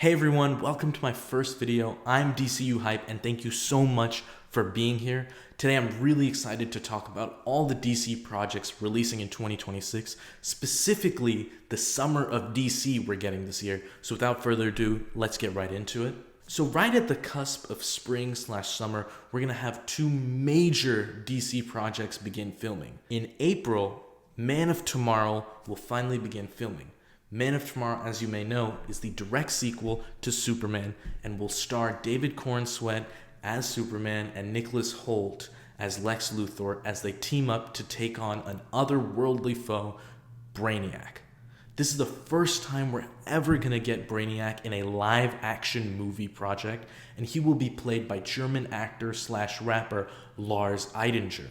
Hey everyone, welcome to my first video. I'm DCU Hype and thank you so much for being here. Today I'm really excited to talk about all the DC projects releasing in 2026, specifically the Summer of DC we're getting this year. So without further ado, let's get right into it. So right at the cusp of spring/summer, we're gonna have two major DC projects begin filming. In April, Man of Tomorrow will finally begin filming. Man of Tomorrow, as you may know, is the direct sequel to Superman and will star David Corenswet as Superman and Nicholas Hoult as Lex Luthor as they team up to take on an otherworldly foe, Brainiac. This is the first time we're ever going to get Brainiac in a live-action movie project, and he will be played by German actor/rapper Lars Eidinger.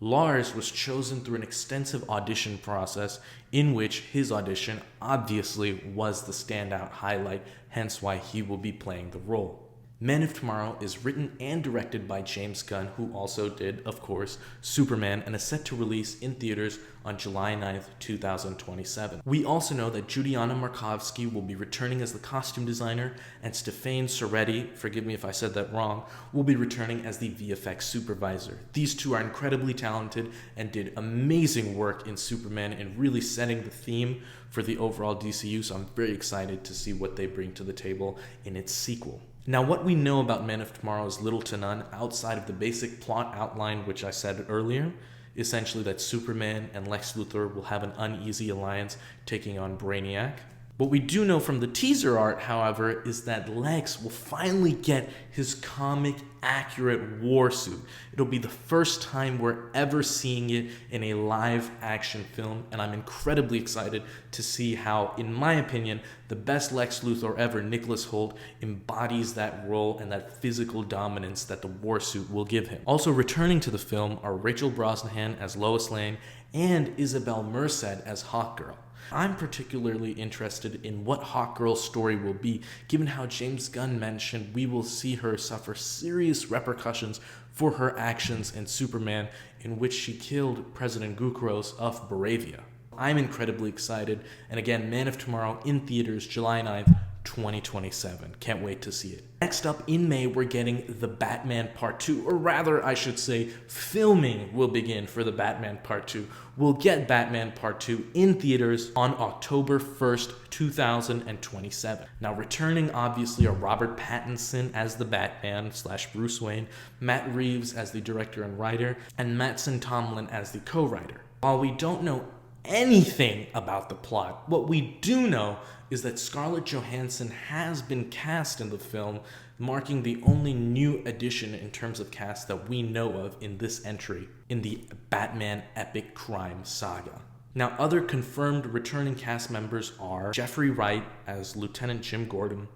Lars was chosen through an extensive audition process in which his audition obviously was the standout highlight, hence why he will be playing the role. Man of Tomorrow is written and directed by James Gunn, who also did, of course, Superman, and is set to release in theaters on July 9th, 2027. We also know that Judianna Markovsky will be returning as the costume designer, and Stefan Soretti, forgive me if I said that wrong, will be returning as the VFX supervisor. These two are incredibly talented and did amazing work in Superman and really setting the theme for the overall DCU, so I'm very excited to see what they bring to the table in its sequel. Now, what we know about Man of Tomorrow is little to none outside of the basic plot outline, which I said earlier, essentially that Superman and Lex Luthor will have an uneasy alliance taking on Brainiac. What we do know from the teaser art, however, is that Lex will finally get his comic-accurate war suit. It'll be the first time we're ever seeing it in a live-action film, and I'm incredibly excited to see how, in my opinion, the best Lex Luthor ever, Nicholas Hoult, embodies that role and that physical dominance that the war suit will give him. Also returning to the film are Rachel Brosnahan as Lois Lane and Isabel Merced as Hawkgirl. I'm particularly interested in what Hawkgirl's story will be, given how James Gunn mentioned we will see her suffer serious repercussions for her actions in Superman, in which she killed President Gukros of Baravia. I'm incredibly excited, and again, Man of Tomorrow in theaters July 9th, 2027. Can't wait to see it. Next up, in May, we're getting The Batman Part 2, or rather, I should say, filming will begin for The Batman Part 2. We'll get Batman Part 2 in theaters on October 1st, 2027. Now, returning, obviously, are Robert Pattinson as the Batman/Bruce Wayne, Matt Reeves as the director and writer, and Mattson Tomlin as the co-writer. While we don't know anything about the plot, what we do know is that Scarlett Johansson has been cast in the film, marking the only new addition in terms of cast that we know of in this entry in the Batman epic crime saga. Now, other confirmed returning cast members are Jeffrey Wright as Lieutenant Jim Gordon,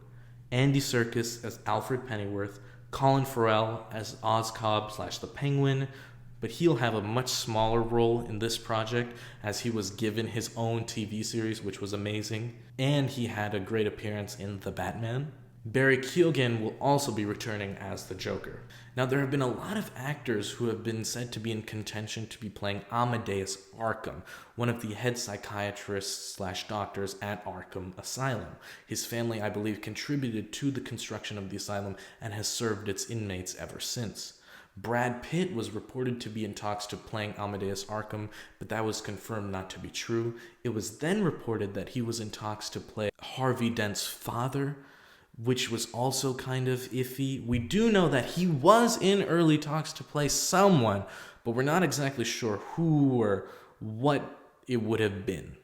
Andy Serkis as Alfred Pennyworth, Colin Farrell as Oscorp/the Penguin, but he'll have a much smaller role in this project as he was given his own TV series, which was amazing, and he had a great appearance in The Batman. Barry Keoghan will also be returning as the Joker. Now, there have been a lot of actors who have been said to be in contention to be playing Amadeus Arkham, one of the head psychiatrists/doctors at Arkham Asylum. His family, I believe, contributed to the construction of the asylum and has served its inmates ever since. Brad Pitt was reported to be in talks to playing Amadeus Arkham, but that was confirmed not to be true. It was then reported that he was in talks to play Harvey Dent's father, which was also kind of iffy. We do know that he was in early talks to play someone, but we're not exactly sure who or what it would have been.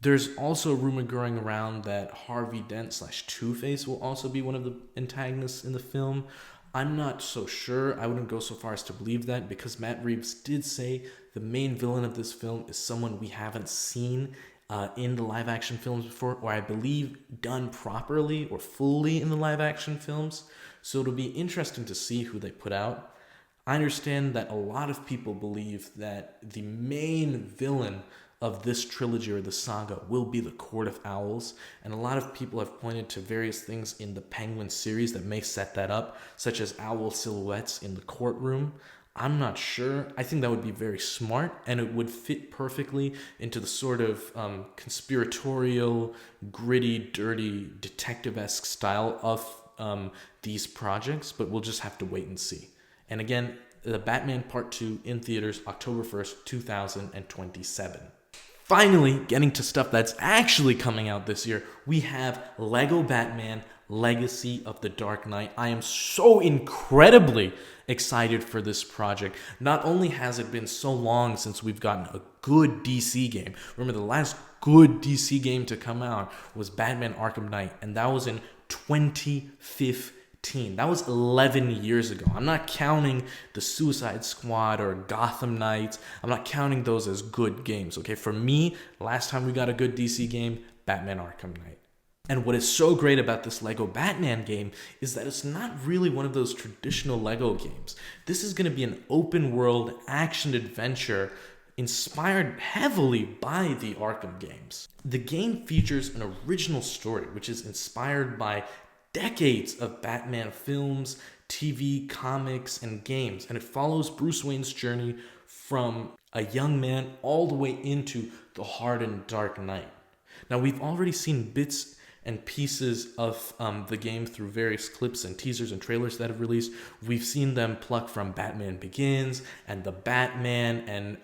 There's also a rumor going around that Harvey Dent/Two-Face will also be one of the antagonists in the film. I'm not so sure. I wouldn't go so far as to believe that because Matt Reeves did say the main villain of this film is someone we haven't seen in the live-action films before, or I believe done properly or fully in the live-action films. So it'll be interesting to see who they put out. I understand that a lot of people believe that the main villain of this trilogy or the saga will be the Court of Owls, and a lot of people have pointed to various things in the Penguin series that may set that up, such as owl silhouettes in the courtroom. I'm not sure. I think that would be very smart, and it would fit perfectly into the sort of conspiratorial, gritty, dirty, detective-esque style of these projects, but we'll just have to wait and see. And again, the Batman Part 2 in theaters October 1st, 2027. Finally, getting to stuff that's actually coming out this year, we have Lego Batman Legacy of the Dark Knight. I am so incredibly excited for this project. Not only has it been so long since we've gotten a good DC game. Remember, the last good DC game to come out was Batman Arkham Knight, and that was in 2015. That was 11 years ago. I'm not counting the Suicide Squad or Gotham Knights. I'm not counting those as good games, okay? For me, last time we got a good DC game, Batman Arkham Knight. And what is so great about this Lego Batman game is that it's not really one of those traditional Lego games. This is going to be an open world action adventure inspired heavily by the Arkham games. The game features an original story, which is inspired by decades of Batman films, TV, comics, and games, and it follows Bruce Wayne's journey from a young man all the way into the hardened Dark Knight. Now, we've already seen bits and pieces of the game through various clips and teasers and trailers that have released. We've seen them pluck from Batman Begins and The Batman and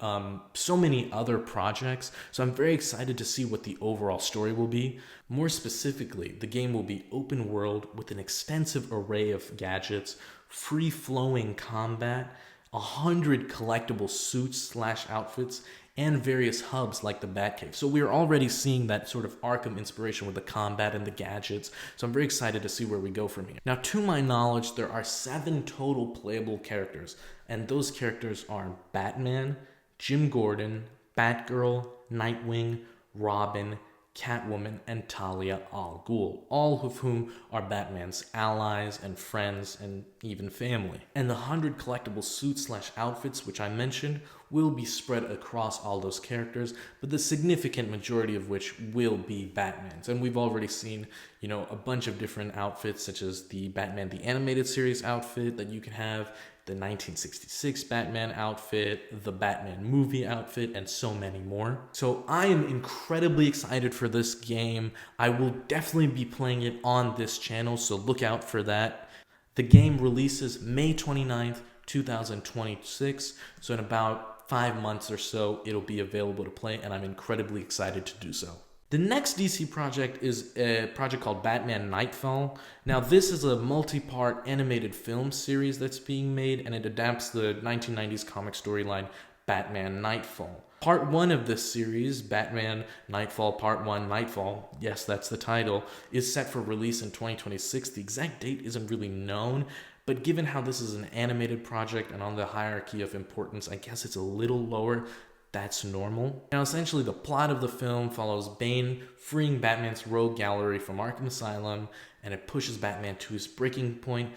so many other projects. So I'm very excited to see what the overall story will be. More specifically, the game will be open world with an extensive array of gadgets, free-flowing combat, 100 collectible suits/outfits, and various hubs like the Batcave. So we're already seeing that sort of Arkham inspiration with the combat and the gadgets. So I'm very excited to see where we go from here. Now, to my knowledge, there are 7 total playable characters, and those characters are Batman, Jim Gordon, Batgirl, Nightwing, Robin, Catwoman, and Talia al Ghul, all of whom are Batman's allies and friends and even family. And the 100 collectible suits/outfits, which I mentioned, will be spread across all those characters, but the significant majority of which will be Batman's. And we've already seen, a bunch of different outfits, such as the Batman the Animated Series outfit that you can have, the 1966 Batman outfit, the Batman movie outfit, and so many more. So I am incredibly excited for this game. I will definitely be playing it on this channel, so look out for that. The game releases May 29th, 2026, so in about 5 months or so, it'll be available to play, and I'm incredibly excited to do so. The next DC project is a project called Batman Knightfall. Now, this is a multi-part animated film series that's being made, and it adapts the 1990s comic storyline Batman Knightfall. Part 1 of this series, Batman Knightfall Part 1 Knightfall, yes, that's the title, is set for release in 2026. The exact date isn't really known, but given how this is an animated project and on the hierarchy of importance, I guess it's a little lower. That's normal. Now, essentially, the plot of the film follows Bane freeing Batman's rogue gallery from Arkham Asylum, and it pushes Batman to his breaking point,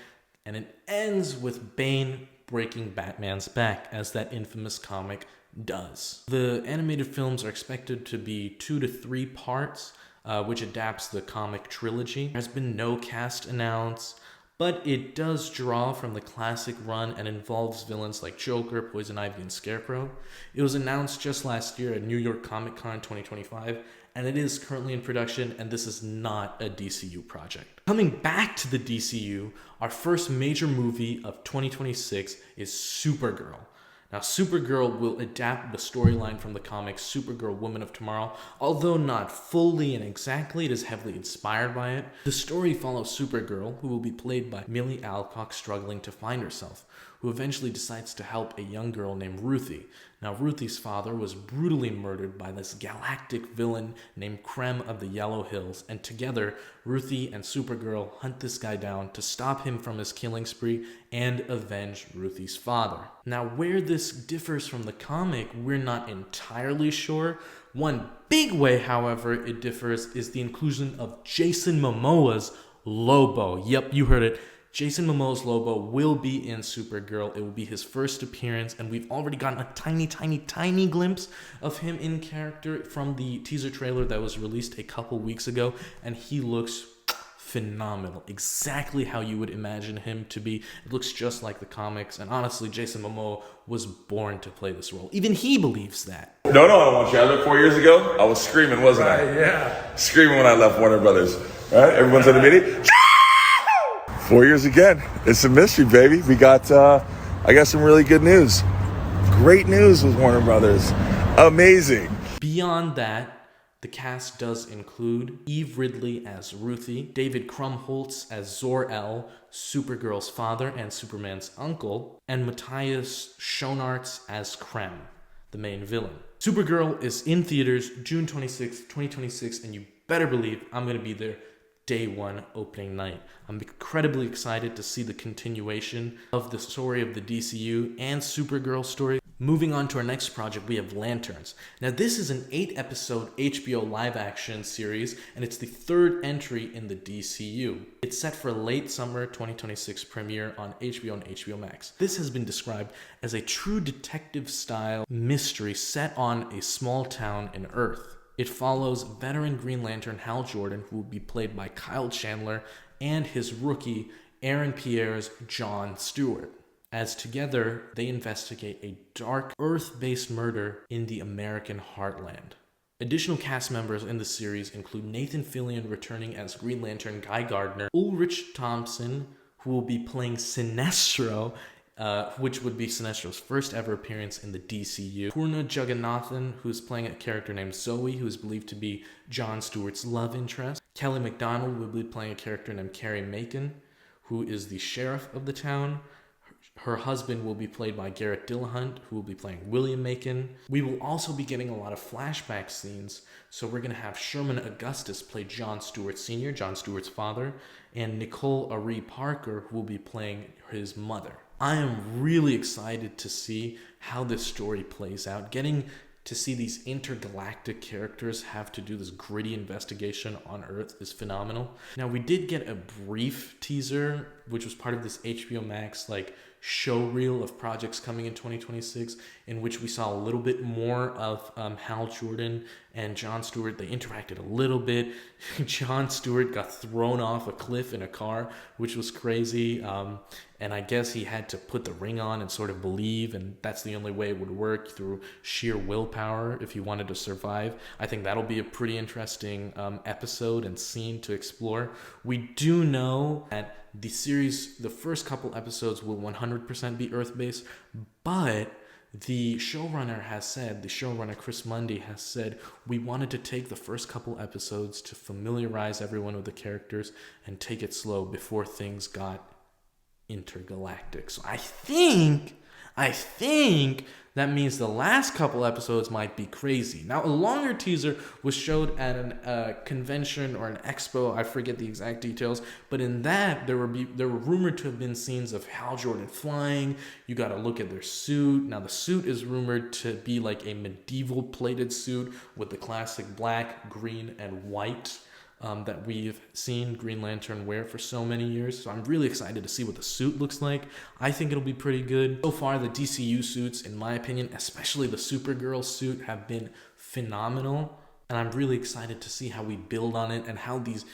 and it ends with Bane breaking Batman's back, as that infamous comic does. The animated films are expected to be 2 to 3 parts, which adapts the comic trilogy. There's been no cast announced, but it does draw from the classic run and involves villains like Joker, Poison Ivy, and Scarecrow. It was announced just last year at New York Comic Con 2025, and it is currently in production, and this is not a DCU project. Coming back to the DCU, our first major movie of 2026 is Supergirl. Now, Supergirl will adapt the storyline from the comic Supergirl Woman of Tomorrow, although not fully and exactly, it is heavily inspired by it. The story follows Supergirl, who will be played by Millie Alcock, struggling to find herself, who eventually decides to help a young girl named Ruthie. Now, Ruthie's father was brutally murdered by this galactic villain named Krem of the Yellow Hills, and together, Ruthie and Supergirl hunt this guy down to stop him from his killing spree and avenge Ruthie's father. Now, where this differs from the comic, we're not entirely sure. One big way, however, it differs is the inclusion of Jason Momoa's Lobo. Yep, you heard it. Jason Momoa's Lobo will be in Supergirl. It will be his first appearance, and we've already gotten a tiny glimpse of him in character from the teaser trailer that was released a couple weeks ago, and he looks phenomenal. Exactly how you would imagine him to be. It looks just like the comics, and honestly, Jason Momoa was born to play this role. Even he believes that. No, I don't want you. I left 4 years ago. I was screaming, wasn't I? Yeah. Screaming when I left Warner Brothers. Right? Everyone's in the meeting. 4 years again. It's a mystery, baby. I got some really good news. Great news with Warner Brothers. Amazing. Beyond that, the cast does include Eve Ridley as Ruthie, David Krumholtz as Zor-El, Supergirl's father and Superman's uncle, and Matthias Schoenaerts as Krem, the main villain. Supergirl is in theaters June 26, 2026, and you better believe I'm going to be there day one opening night. I'm incredibly excited to see the continuation of the story of the DCU and Supergirl story. Moving on to our next project, we have Lanterns. Now, this is an 8-episode HBO live-action series, and it's the third entry in the DCU. It's set for a late summer 2026 premiere on HBO and HBO Max. This has been described as a true detective-style mystery set on a small town in Earth. It follows veteran Green Lantern Hal Jordan, who will be played by Kyle Chandler, and his rookie, Aaron Pierre's John Stewart, as together they investigate a dark Earth-based murder in the American heartland. Additional cast members in the series include Nathan Fillion returning as Green Lantern Guy Gardner, Ulrich Thompson, who will be playing Sinestro, which would be Sinestro's first ever appearance in the DCU. Purna Jagannathan, who's playing a character named Zoe, who is believed to be John Stewart's love interest. Kelly MacDonald will be playing a character named Carrie Macon, who is the sheriff of the town. Her husband will be played by Garrett Dillahunt, who will be playing William Macon. We will also be getting a lot of flashback scenes, so we're going to have Sherman Augustus play John Stewart Sr., John Stewart's father, and Nicole Ari Parker, who will be playing his mother. I am really excited to see how this story plays out. Getting to see these intergalactic characters have to do this gritty investigation on Earth is phenomenal. Now, we did get a brief teaser, which was part of this HBO Max show reel of projects coming in 2026, in which we saw a little bit more of Hal Jordan and John Stewart. They interacted a little bit. John Stewart got thrown off a cliff in a car, which was crazy. And I guess he had to put the ring on and sort of believe, and that's the only way it would work, through sheer willpower if he wanted to survive. I think that'll be a pretty interesting episode and scene to explore. We do know that the series, the first couple episodes will 100% be Earth-based, but the showrunner Chris Mundy has said, we wanted to take the first couple episodes to familiarize everyone with the characters and take it slow before things got intergalactic. So I think that means the last couple episodes might be crazy. Now, a longer teaser was showed at a convention or an expo. I forget the exact details, but in that there were rumored to have been scenes of Hal Jordan flying. You got to look at their suit. Now, the suit is rumored to be like a medieval plated suit with the classic black, green, and white that we've seen Green Lantern wear for so many years. So I'm really excited to see what the suit looks like. I think it'll be pretty good. So far, the DCU suits, in my opinion, especially the Supergirl suit, have been phenomenal. And I'm really excited to see how we build on it and how these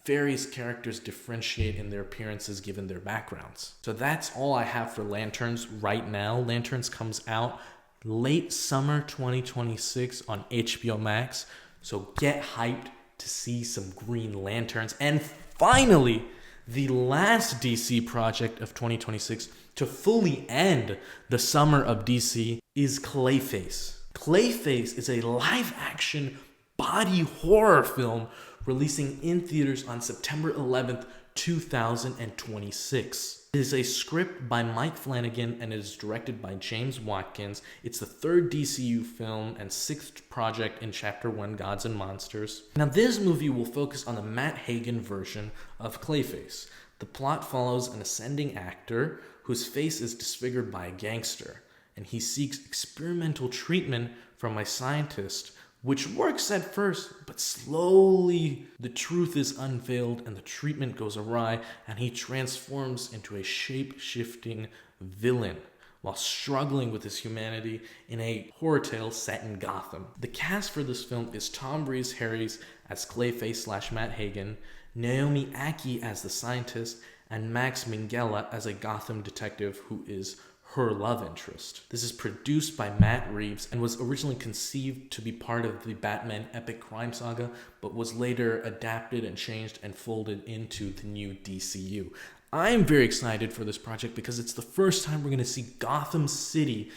various characters differentiate in their appearances given their backgrounds. So that's all I have for Lanterns right now. Lanterns comes out late summer 2026 on HBO Max. So get hyped to see some Green Lanterns. And finally, the last DC project of 2026 to fully end the summer of DC is Clayface. Clayface is a live-action body horror film releasing in theaters on September 11th, 2026. It is a script by Mike Flanagan and it is directed by James Watkins. It's the third DCU film and sixth project in Chapter 1, Gods and Monsters. Now, this movie will focus on the Matt Hagen version of Clayface. The plot follows an ascending actor whose face is disfigured by a gangster, and he seeks experimental treatment from a scientist, which works at first, but slowly the truth is unveiled and the treatment goes awry, and he transforms into a shape-shifting villain while struggling with his humanity in a horror tale set in Gotham. The cast for this film is Tom Rhys-Harris as Clayface / Matt Hagen, Naomi Ackie as the scientist, and Max Minghella as a Gotham detective who is her love interest. This is produced by Matt Reeves and was originally conceived to be part of the Batman epic crime saga, but was later adapted and changed and folded into the new DCU. I'm very excited for this project because it's the first time we're going to see Gotham City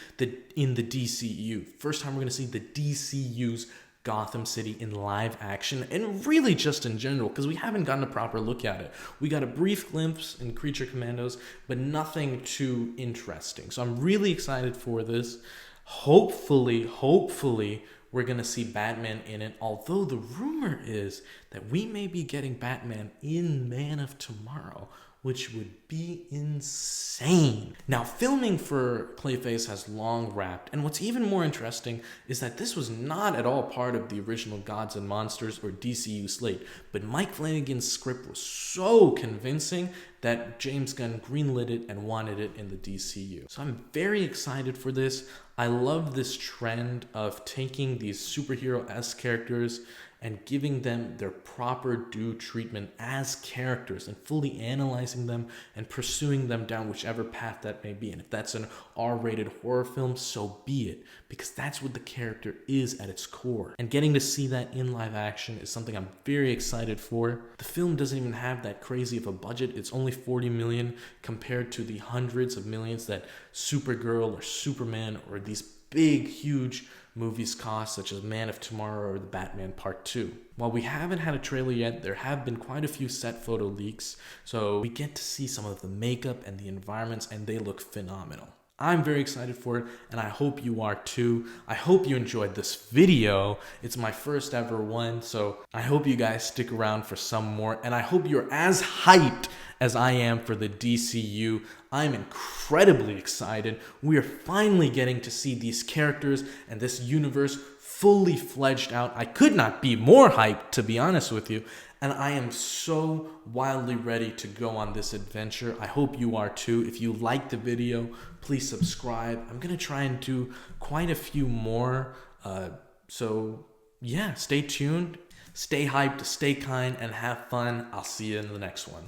in the DCU. First time we're going to see the DCU's Gotham City in live action, and really just in general, because we haven't gotten a proper look at it. We got a brief glimpse in Creature Commandos, but nothing too interesting. So I'm really excited for this. Hopefully, we're going to see Batman in it, although the rumor is that we may be getting Batman in Man of Tomorrow, which would be insane. Now, filming for Clayface has long wrapped, and what's even more interesting is that this was not at all part of the original Gods and Monsters or DCU slate, but Mike Flanagan's script was so convincing that James Gunn greenlit it and wanted it in the DCU. So I'm very excited for this. I love this trend of taking these superhero-esque characters and giving them their proper due treatment as characters and fully analyzing them and pursuing them down whichever path that may be. And if that's an R-rated horror film, so be it, because that's what the character is at its core. And getting to see that in live action is something I'm very excited for. The film doesn't even have that crazy of a budget. It's only $40 million compared to the hundreds of millions that Supergirl or Superman or these big, huge movies cost, such as Man of Tomorrow or The Batman Part 2. While we haven't had a trailer yet, there have been quite a few set photo leaks, so we get to see some of the makeup and the environments, and they look phenomenal. I'm very excited for it, and I hope you are too. I hope you enjoyed this video. It's my first ever one, so I hope you guys stick around for some more, and I hope you're as hyped as I am for the DCU. I'm incredibly excited. We are finally getting to see these characters and this universe fully fledged out. I could not be more hyped, to be honest with you. And I am so wildly ready to go on this adventure. I hope you are too. If you liked the video, please subscribe. I'm going to try and do quite a few more. So yeah, stay tuned, stay hyped, stay kind, and have fun. I'll see you in the next one.